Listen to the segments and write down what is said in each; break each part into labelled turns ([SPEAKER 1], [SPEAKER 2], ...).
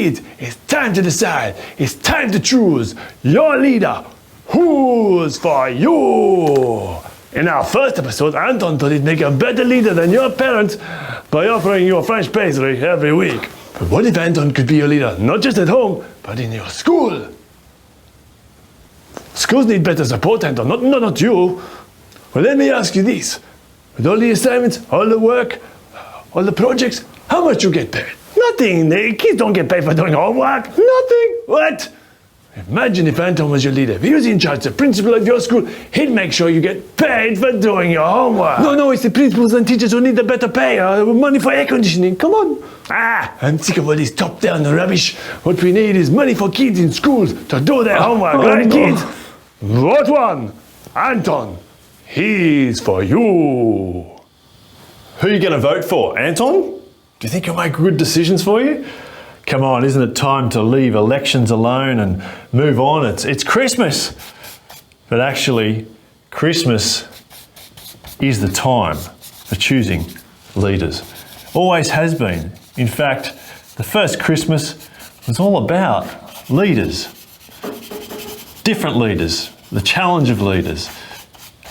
[SPEAKER 1] Kids, it's time to decide. It's time to choose your leader. Who's for you? In our first episode, Anton thought he'd make a better leader than your parents by offering you a French pastry every week. But what if Anton could be your leader, not just at home, but in your school? Schools need better support, Anton, not you. Well, let me ask you this. With all the assignments, all the work, all the projects, how much you get paid? Nothing. The kids don't get paid for doing homework. Nothing. What? Imagine if Anton was your leader. If he was in charge, the principal of your school, he'd make sure you get paid for doing your homework. No, it's the principals and teachers who need the better pay. Money for air conditioning. Come on. I'm sick of all this top-down rubbish. What we need is money for kids in schools to do their homework. Right, kids? Vote one. Anton. He's for you.
[SPEAKER 2] Who are you going to vote for? Anton? Do you think he'll make good decisions for you? Come on, isn't it time to leave elections alone and move on? It's Christmas. But actually, Christmas is the time for choosing leaders. Always has been. In fact, the first Christmas was all about leaders. Different leaders, the challenge of leaders,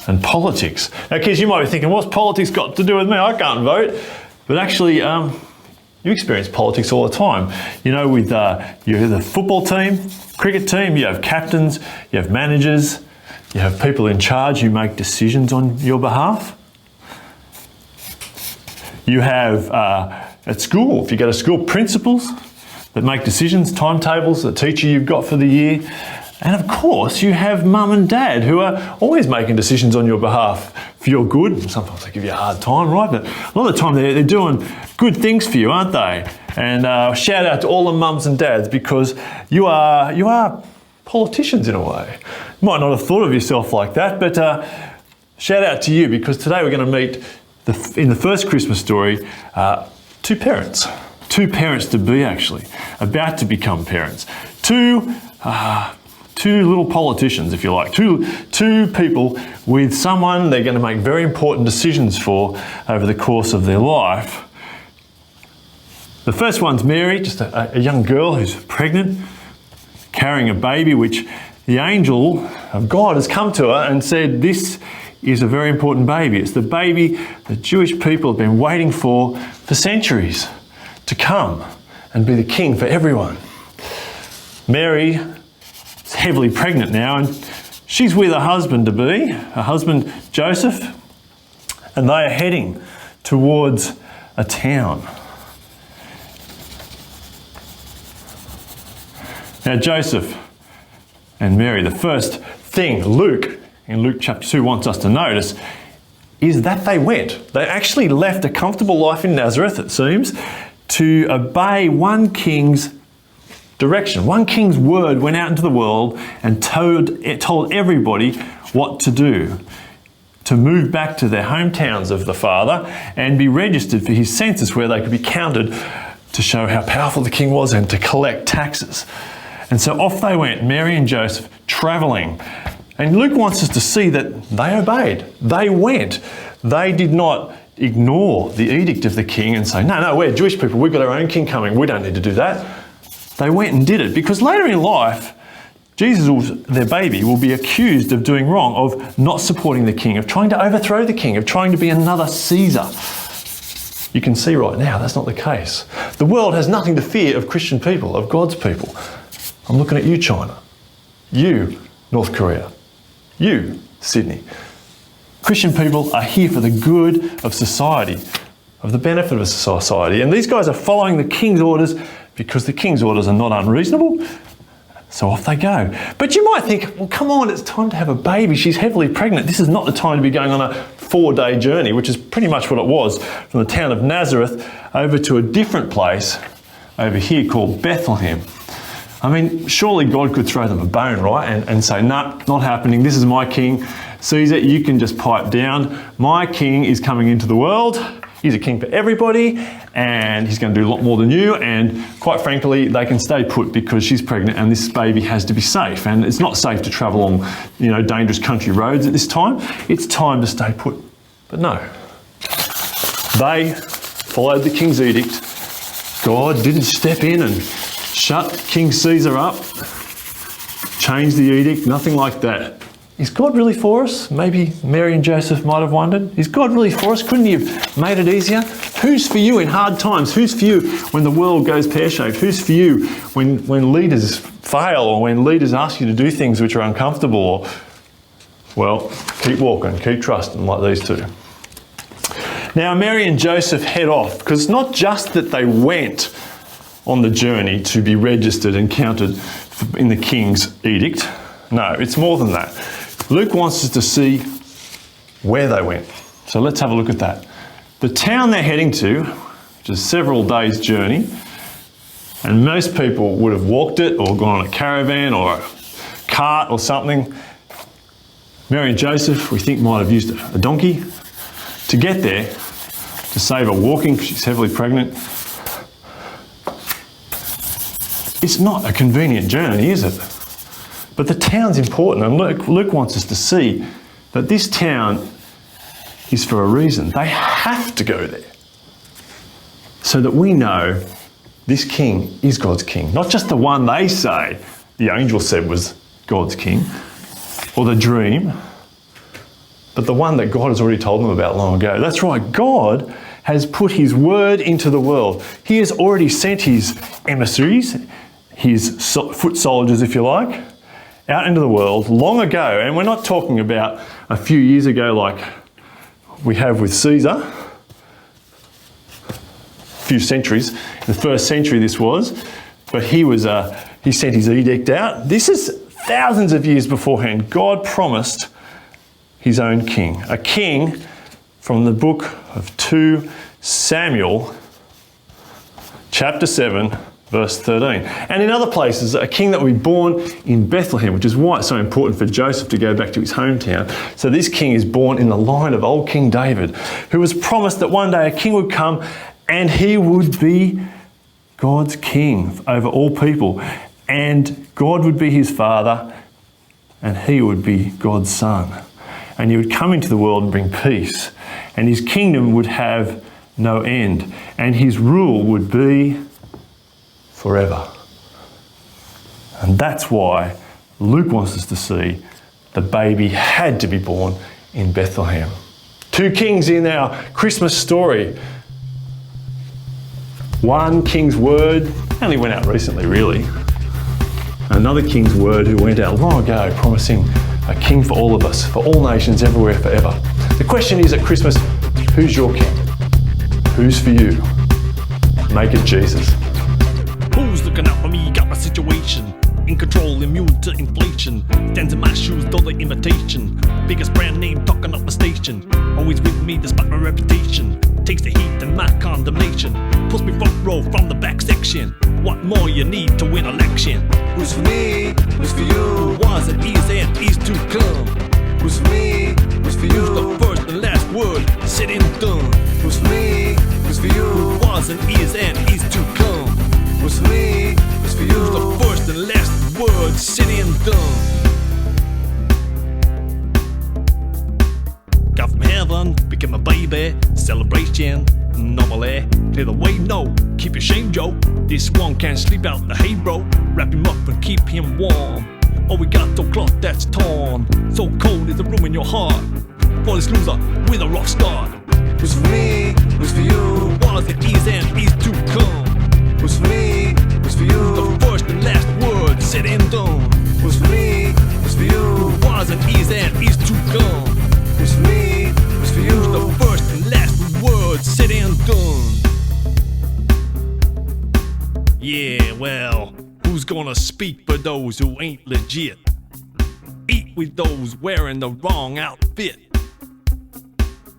[SPEAKER 2] and politics. Now, kids, you might be thinking, what's politics got to do with me? I can't vote. But actually, you experience politics all the time. You know, with the football team, cricket team, you have captains, you have managers, you have people in charge who make decisions on your behalf. You have, at school, if you go to school, principals that make decisions, timetables, the teacher you've got for the year. And of course, you have mum and dad who are always making decisions on your behalf for your good. Sometimes they give you a hard time, right? But a lot of the time they're doing good things for you, aren't they? And shout out to all the mums and dads, because you are politicians in a way. You might not have thought of yourself like that, but shout out to you, because today we're going to meet, in the first Christmas story, two parents to be, actually, about to become parents. Two little politicians, if you like, two people with someone they're going to make very important decisions for over the course of their life. The first one's Mary, just a young girl who's pregnant, carrying a baby, which the angel of God has come to her and said, this is a very important baby. It's the baby the Jewish people have been waiting for centuries to come and be the king for everyone. Mary is heavily pregnant now, and she's with her husband-to-be, her husband Joseph, and they are heading towards a town. Now Joseph and Mary, the first thing Luke, in Luke chapter 2, wants us to notice is that they went. They actually left a comfortable life in Nazareth, it seems, to obey one king's direction. One king's word went out into the world and told everybody what to do. To move back to their hometowns of the father and be registered for his census, where they could be counted to show how powerful the king was and to collect taxes. And so off they went, Mary and Joseph, travelling. And Luke wants us to see that they obeyed. They went. They did not ignore the edict of the king and say, no, we're Jewish people. We've got our own king coming. We don't need to do that. They went and did it, because later in life, Jesus, their baby, will be accused of doing wrong, of not supporting the king, of trying to overthrow the king, of trying to be another Caesar. You can see right now that's not the case. The world has nothing to fear of Christian people, of God's people. I'm looking at you, China. You, North Korea. You, Sydney. Christian people are here for the good of society, of the benefit of society. And these guys are following the king's orders because the king's orders are not unreasonable. So off they go. But you might think, well, come on, it's time to have a baby. She's heavily pregnant. This is not the time to be going on a 4-day journey, which is pretty much what it was, from the town of Nazareth over to a different place over here called Bethlehem. I mean, surely God could throw them a bone, right? And say, nah, not happening. This is my king. Caesar, you can just pipe down. My king is coming into the world. He's a king for everybody, and he's going to do a lot more than you. And quite frankly, they can stay put because she's pregnant and this baby has to be safe. And it's not safe to travel on, dangerous country roads at this time. It's time to stay put. But no. They followed the king's edict. God didn't step in and shut King Caesar up, change the edict, nothing like that. Is God really for us? Maybe Mary and Joseph might have wondered. Is God really for us? Couldn't he have made it easier? Who's for you in hard times? Who's for you when the world goes pear-shaped? Who's for you when leaders fail or when leaders ask you to do things which are uncomfortable? Or, well, keep walking, keep trusting like these two. Now, Mary and Joseph head off because it's not just that they went on the journey to be registered and counted in the king's edict. No, it's more than that. Luke wants us to see where they went. So let's have a look at that. The town they're heading to, which is several days' journey, and most people would have walked it or gone on a caravan or a cart or something. Mary and Joseph, we think, might have used a donkey to get there, to save her walking because she's heavily pregnant. It's not a convenient journey, is it? But the town's important, and Luke wants us to see that this town is for a reason. They have to go there so that we know this king is God's king. Not just the one they say the angel said was God's king, or the dream, but the one that God has already told them about long ago. That's right, God has put his word into the world. He has already sent his emissaries, his foot soldiers, if you like, out into the world long ago. And we're not talking about a few years ago like we have with Caesar. A few centuries. In the first century this was. But he sent his edict out. This is thousands of years beforehand. God promised his own king. A king from the book of 2 Samuel, chapter 7, verse 13. And in other places, a king that will be born in Bethlehem, which is why it's so important for Joseph to go back to his hometown. So this king is born in the line of old King David, who was promised that one day a king would come and he would be God's king over all people. And God would be his father and he would be God's son. And he would come into the world and bring peace. And his kingdom would have no end. And his rule would be forever. And that's why Luke wants us to see the baby had to be born in Bethlehem. Two kings in our Christmas story. One king's word only went out recently, really. Another king's word who went out long ago, promising a king for all of us, for all nations, everywhere, forever. The question is at Christmas, who's your king? Who's for you? Make it Jesus.
[SPEAKER 3] Who's looking out for me? Got my situation in control, immune to inflation. Stands in my shoes, though the imitation. Biggest brand name talking up my station. Always with me despite my reputation. Takes the heat and my condemnation. Puts me front row from the back section. What more you need to win election?
[SPEAKER 4] Who's for me? Who's for you?
[SPEAKER 3] Was and is to come.
[SPEAKER 4] Who's for me? Who's for you?
[SPEAKER 3] The first and last word, said and done.
[SPEAKER 4] Who's for me? Who's for you?
[SPEAKER 3] Was and is to come.
[SPEAKER 4] Who's for me? Who's for you?
[SPEAKER 3] The first and last word, said and done. God from heaven became a baby, celebration. Normally, clear the way, no, keep your shame, Joe. This one can't sleep out the hay, bro. Wrap him up and keep him warm. Oh, we got no cloth that's torn. So cold is a room in your heart. For this loser with a rough start.
[SPEAKER 4] Who's for me? Who's for you?
[SPEAKER 3] Was and is to come.
[SPEAKER 4] Who's for me? Who's for you?
[SPEAKER 3] The first and last word, said and done.
[SPEAKER 4] Who's for me? Who's for you?
[SPEAKER 3] Was and is to come.
[SPEAKER 4] Who's for me? Who's for you?
[SPEAKER 3] The first and last word, said and done. Yeah, well, who's gonna speak for those who ain't legit? Eat with those wearing the wrong outfit.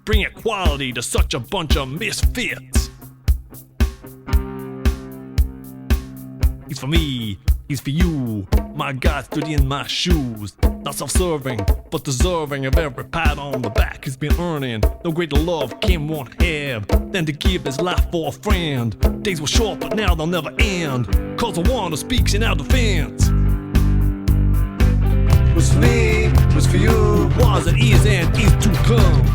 [SPEAKER 3] Bring equality to such a bunch of misfits. He's for me, he's for you. My God stood in my shoes. Not self-serving, but deserving of every pat on the back he's been earning. No greater love Kim won't have than to give his life for a friend. Days were short, but now they'll never end. Cause the one who speaks in our defense.
[SPEAKER 4] Who's for me? Who's for you?
[SPEAKER 3] Was and is to come.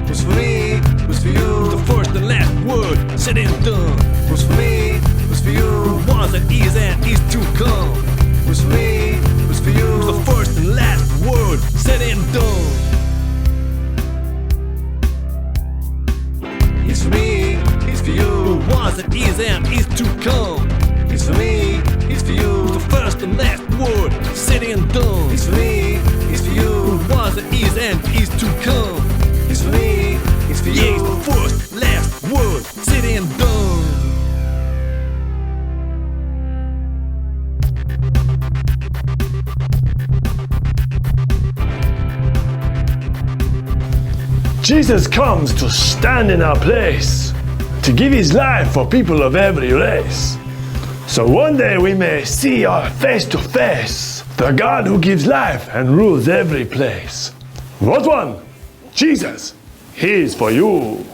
[SPEAKER 4] Who's for me? Who's for you?
[SPEAKER 3] The first and last word, said and done.
[SPEAKER 4] Who's for me? Who's for you?
[SPEAKER 3] Was and is is to come.
[SPEAKER 4] It's for me, it's for
[SPEAKER 3] Yeah, it's
[SPEAKER 4] you.
[SPEAKER 3] the first, last word, said and done.
[SPEAKER 1] Jesus comes to stand in our place, to give his life for people of every race. So one day we may see our face to face, the God who gives life and rules every place. What one? Jesus, he is for you.